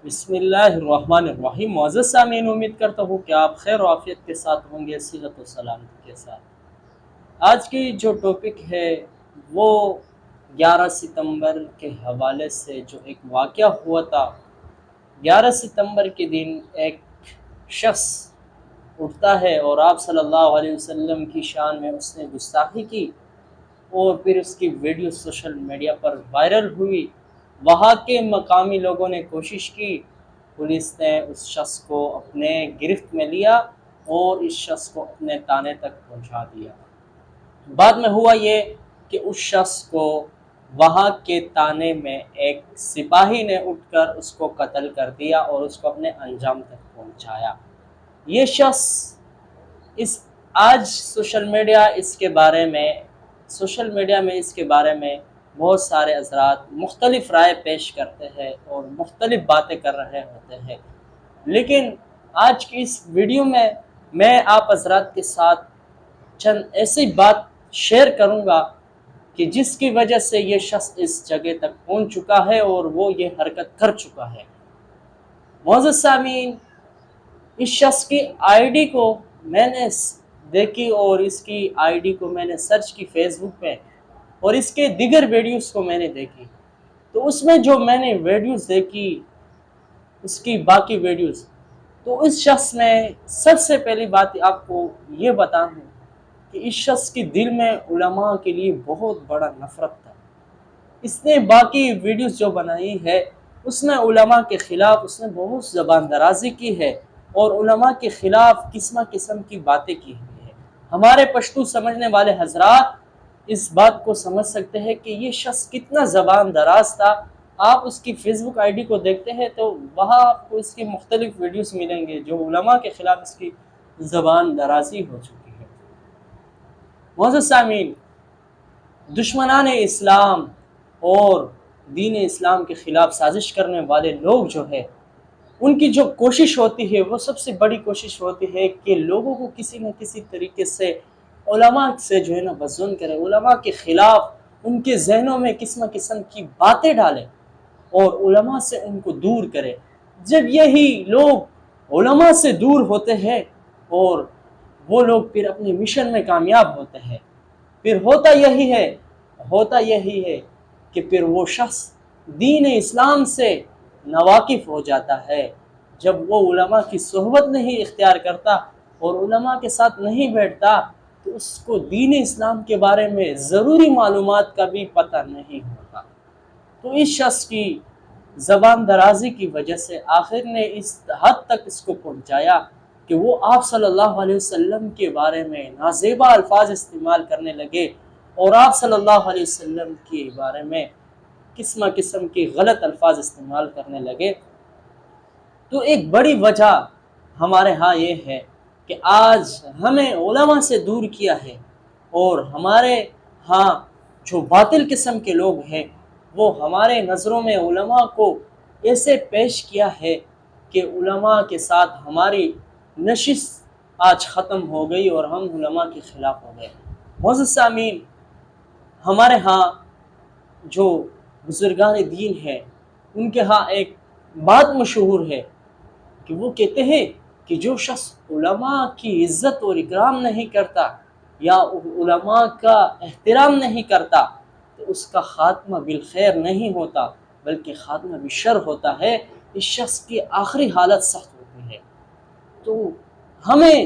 بسم اللہ الرحمن الرحیم۔ معزز سامعین، امید کرتا ہوں کہ آپ خیر و عافیت کے ساتھ ہوں گے، صحت و سلامتی کے ساتھ۔ آج کی جو ٹاپک ہے وہ 11 ستمبر کے حوالے سے جو ایک واقعہ ہوا تھا۔ 11 ستمبر کے دن ایک شخص اٹھتا ہے اور آپ صلی اللہ علیہ وسلم کی شان میں اس نے گستاخی کی، اور پھر اس کی ویڈیو سوشل میڈیا پر وائرل ہوئی۔ وہاں کے مقامی لوگوں نے کوشش کی، پولیس نے اس شخص کو اپنے گرفت میں لیا اور اس شخص کو اپنے تانے تک پہنچا دیا۔ بعد میں ہوا یہ کہ اس شخص کو وہاں کے تانے میں ایک سپاہی نے اٹھ کر اس کو قتل کر دیا اور اس کو اپنے انجام تک پہنچایا۔ یہ شخص آج سوشل میڈیا میں اس کے بارے میں بہت سارے حضرات مختلف رائے پیش کرتے ہیں اور مختلف باتیں کر رہے ہوتے ہیں، لیکن آج کی اس ویڈیو میں آپ حضرات کے ساتھ چند ایسی بات شیئر کروں گا کہ جس کی وجہ سے یہ شخص اس جگہ تک پہنچ چکا ہے اور وہ یہ حرکت کر چکا ہے۔ معزز سامعین، اس شخص کی آئی ڈی کو میں نے دیکھی اور اس کی آئی ڈی کو میں نے سرچ کی فیس بک پہ، اور اس کے دیگر ویڈیوز کو میں نے دیکھی، تو اس میں جو میں نے ویڈیوز دیکھی، اس کی باقی ویڈیوز، تو اس شخص میں سب سے پہلی بات آپ کو یہ بتاؤں کہ اس شخص کے دل میں علماء کے لیے بہت بڑا نفرت تھا۔ اس نے باقی ویڈیوز جو بنائی ہے اس میں علماء کے خلاف اس نے بہت زبان درازی کی ہے اور علماء کے خلاف قسم کی باتیں کی ہوئی ہے۔ ہمارے پشتو سمجھنے والے حضرات اس بات کو سمجھ سکتے ہیں کہ یہ شخص کتنا زبان دراز تھا۔ آپ اس کی فیس بک آئی ڈی کو دیکھتے ہیں تو وہاں آپ کو اس کی مختلف ویڈیوز ملیں گے جو علماء کے خلاف اس کی زبان درازی ہو چکی ہے۔ معزز سامعین، دشمنان اسلام اور دین اسلام کے خلاف سازش کرنے والے لوگ جو ہے، ان کی جو کوشش ہوتی ہے وہ سب سے بڑی کوشش ہوتی ہے کہ لوگوں کو کسی نہ کسی طریقے سے علماء سے جو ہے نا وزن کرے، علماء کے خلاف ان کے ذہنوں میں قسم کی باتیں ڈالے اور علماء سے ان کو دور کرے۔ جب یہی لوگ علماء سے دور ہوتے ہیں اور وہ لوگ پھر اپنے مشن میں کامیاب ہوتے ہیں، پھر ہوتا یہی ہے کہ پھر وہ شخص دین اسلام سے ناواقف ہو جاتا ہے۔ جب وہ علماء کی صحبت نہیں اختیار کرتا اور علماء کے ساتھ نہیں بیٹھتا تو اس کو دین اسلام کے بارے میں ضروری معلومات کا بھی پتہ نہیں ہوتا۔ تو اس شخص کی زبان درازی کی وجہ سے آخر نے اس حد تک اس کو پہنچایا کہ وہ آپ صلی اللہ علیہ وسلم کے بارے میں نازیبا الفاظ استعمال کرنے لگے اور آپ صلی اللہ علیہ وسلم کے بارے میں قسم کے غلط الفاظ استعمال کرنے لگے۔ تو ایک بڑی وجہ ہمارے ہاں یہ ہے کہ آج ہمیں علماء سے دور کیا ہے، اور ہمارے ہاں جو باطل قسم کے لوگ ہیں وہ ہمارے نظروں میں علماء کو ایسے پیش کیا ہے کہ علماء کے ساتھ ہماری نشست آج ختم ہو گئی اور ہم علماء کے خلاف ہو گئے۔ معزز سامعین، ہمارے ہاں جو بزرگان دین ہے ان کے ہاں ایک بات مشہور ہے کہ وہ کہتے ہیں کہ جو شخص علماء کی عزت اور اکرام نہیں کرتا یا علماء کا احترام نہیں کرتا تو اس کا خاتمہ بالخیر نہیں ہوتا بلکہ خاتمہ بالشر ہوتا ہے۔ اس شخص کی آخری حالت سخت ہوتی ہے۔ تو ہمیں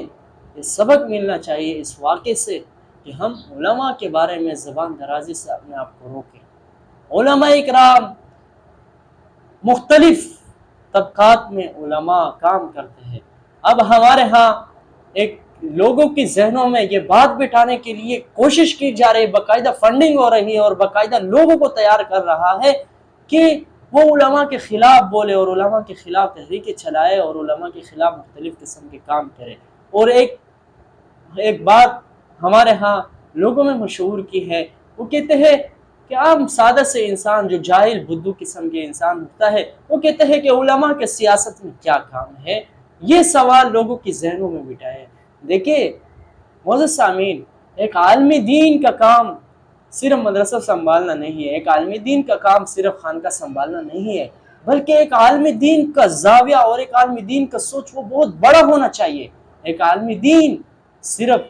یہ سبق ملنا چاہیے اس واقعے سے کہ ہم علماء کے بارے میں زبان درازی سے اپنے آپ کو روکیں۔ علماء اکرام، مختلف طبقات میں علماء کام کرتے ہیں۔ اب ہمارے ہاں ایک لوگوں کی ذہنوں میں یہ بات بٹھانے کے لیے کوشش کی جا رہی، باقاعدہ فنڈنگ ہو رہی ہے اور باقاعدہ لوگوں کو تیار کر رہا ہے کہ وہ علماء کے خلاف بولے اور علماء کے خلاف تحریکیں چلائے اور علماء کے خلاف مختلف قسم کے کام کرے۔ اور ایک بات ہمارے ہاں لوگوں میں مشہور کی ہے، وہ کہتے ہیں کہ عام سادہ سے انسان جو جاہل بدھو قسم کے انسان ہوتا ہے وہ کہتے ہیں کہ علماء کے سیاست میں کیا کام ہے۔ یہ سوال لوگوں کی ذہنوں میں بٹھائے۔ دیکھیے معزز سامعین، ایک عالم دین کا کام صرف مدرسہ سنبھالنا نہیں ہے، ایک عالم دین کا کام صرف خانقاہ سنبھالنا نہیں ہے، بلکہ ایک عالم دین کا زاویہ اور ایک عالم دین کا سوچ وہ بہت بڑا ہونا چاہیے۔ ایک عالم دین صرف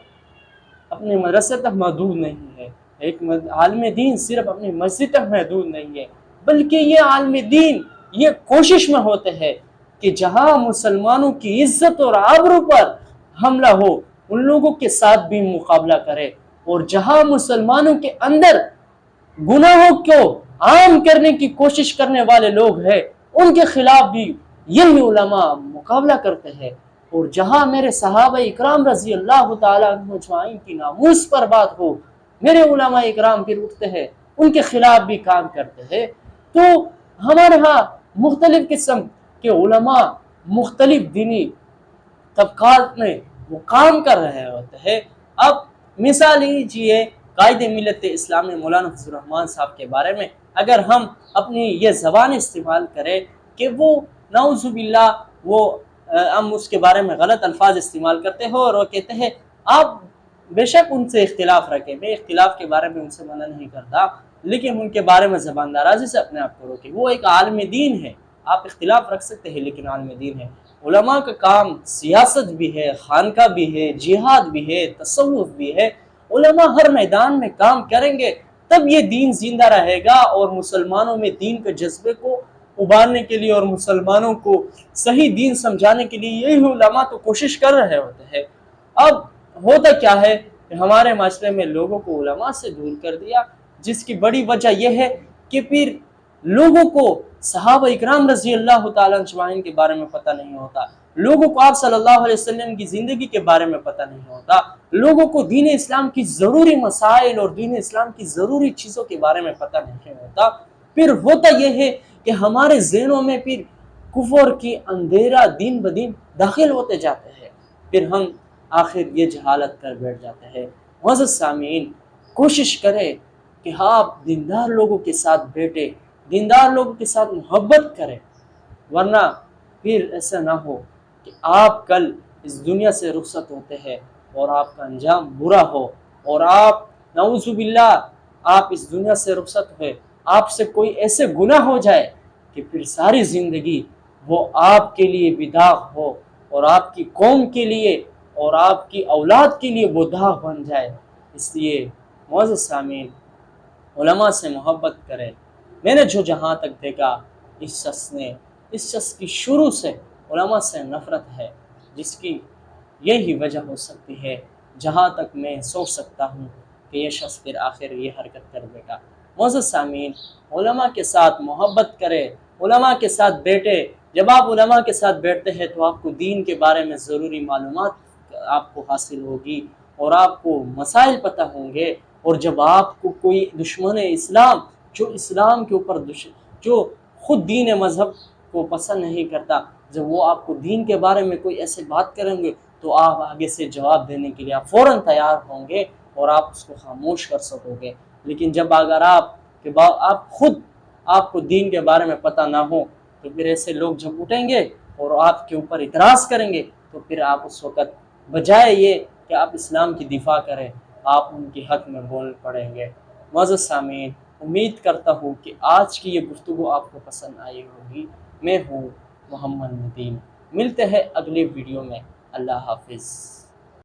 اپنے مدرسے تک محدود نہیں ہے، ایک عالم دین صرف اپنی مسجد تک محدود نہیں ہے، بلکہ یہ عالم دین یہ کوشش میں ہوتے ہیں کہ جہاں مسلمانوں کی عزت اور آبرو پر حملہ ہو ان لوگوں کے ساتھ بھی مقابلہ کرے، اور جہاں مسلمانوں کے اندر گناہوں کو عام کرنے کی کوشش کرنے والے لوگ ہیں ان کے خلاف بھی یہی علماء مقابلہ کرتے ہیں، اور جہاں میرے صحابہ اکرام رضی اللہ تعالیٰ عنہ اجمعین کی ناموس پر بات ہو میرے علماء اکرام پھر اٹھتے ہیں ان کے خلاف بھی کام کرتے ہیں۔ تو ہمارے ہاں مختلف قسم کے علماء مختلف دینی طبقات میں وہ کام کر رہے ہوتے ہیں۔ اب مثال لیجیے قائد ملت اسلامی مولانا فضل الرحمان صاحب کے بارے میں، اگر ہم اپنی یہ زبان استعمال کریں کہ وہ نعوذ باللہ ہم اس کے بارے میں غلط الفاظ استعمال کرتے ہو اور وہ کہتے ہیں آپ بے شک ان سے اختلاف رکھیں، میں اختلاف کے بارے میں ان سے منع نہیں کرتا، لیکن ان کے بارے میں زبان درازی سے اپنے آپ کو روکیں، وہ ایک عالم دین ہے، آپ اختلاف رکھ سکتے ہیں لیکن عالم دین ہے۔ علماء کا کام سیاست بھی ہے، خانقاہ بھی ہے، جہاد بھی ہے، تصوف بھی ہے، علماء ہر میدان میں کام کریں گے تب یہ دین زندہ رہے گا، اور مسلمانوں میں دین کے جذبے کو ابھارنے کے لیے اور مسلمانوں کو صحیح دین سمجھانے کے لیے یہی علماء تو کوشش کر رہے ہوتے ہیں۔ اب ہوتا کیا ہے کہ ہمارے معاشرے میں لوگوں کو علماء سے دور کر دیا، جس کی بڑی وجہ یہ ہے کہ پھر لوگوں کو صحابہ اکرام رضی اللہ تعالیٰ اجمعین کے بارے میں پتہ نہیں ہوتا، لوگوں کو آپ صلی اللہ علیہ وسلم کی زندگی کے بارے میں پتہ نہیں ہوتا، لوگوں کو دین اسلام کی ضروری مسائل اور دین اسلام کی ضروری چیزوں کے بارے میں پتہ نہیں ہوتا۔ پھر ہوتا یہ ہے کہ ہمارے ذہنوں میں پھر کفر کی اندھیرا دن بدن داخل ہوتے جاتے ہیں، پھر ہم آخر یہ جہالت کر بیٹھ جاتے ہیں۔ معزز سامعین، کوشش کریں کہ آپ دیندار لوگوں کے ساتھ بیٹھے، دیندار لوگوں کے ساتھ محبت کریں، ورنہ پھر ایسا نہ ہو کہ آپ کل اس دنیا سے رخصت ہوتے ہیں اور آپ کا انجام برا ہو، اور آپ نعوذ باللہ آپ اس دنیا سے رخصت ہوئے آپ سے کوئی ایسے گناہ ہو جائے کہ پھر ساری زندگی وہ آپ کے لیے بھی داغ ہو، اور آپ کی قوم کے لیے اور آپ کی اولاد کے لیے وہ داغ بن جائے۔ اس لیے معزز سامعین، علماء سے محبت کریں۔ میں نے جو جہاں تک دیکھا اس شخص کی شروع سے علماء سے نفرت ہے، جس کی یہی وجہ ہو سکتی ہے، جہاں تک میں سوچ سکتا ہوں کہ یہ شخص پھر آخر یہ حرکت کر بیٹھا۔ معزز سامعین، علماء کے ساتھ محبت کرے، علماء کے ساتھ بیٹھے۔ جب آپ علماء کے ساتھ بیٹھتے ہیں تو آپ کو دین کے بارے میں ضروری معلومات آپ کو حاصل ہوگی اور آپ کو مسائل پتہ ہوں گے، اور جب آپ کو کوئی دشمن اسلام جو اسلام کے اوپر جو خود دین مذہب کو پسند نہیں کرتا، جب وہ آپ کو دین کے بارے میں کوئی ایسے بات کریں گے تو آپ آگے سے جواب دینے کے لیے آپ فوراً تیار ہوں گے اور آپ اس کو خاموش کر سکو گے۔ لیکن جب اگر آپ خود آپ کو دین کے بارے میں پتہ نہ ہو تو پھر ایسے لوگ جب اٹھیں گے اور آپ کے اوپر اعتراض کریں گے تو پھر آپ اس وقت بجائے یہ کہ آپ اسلام کی دفاع کریں آپ ان کے حق میں بول پڑیں گے۔ معزز سامعین، امید کرتا ہوں کہ آج کی یہ گفتگو آپ کو پسند آئی ہوگی۔ میں ہوں محمد ندیم، ملتے ہیں اگلے ویڈیو میں۔ اللہ حافظ۔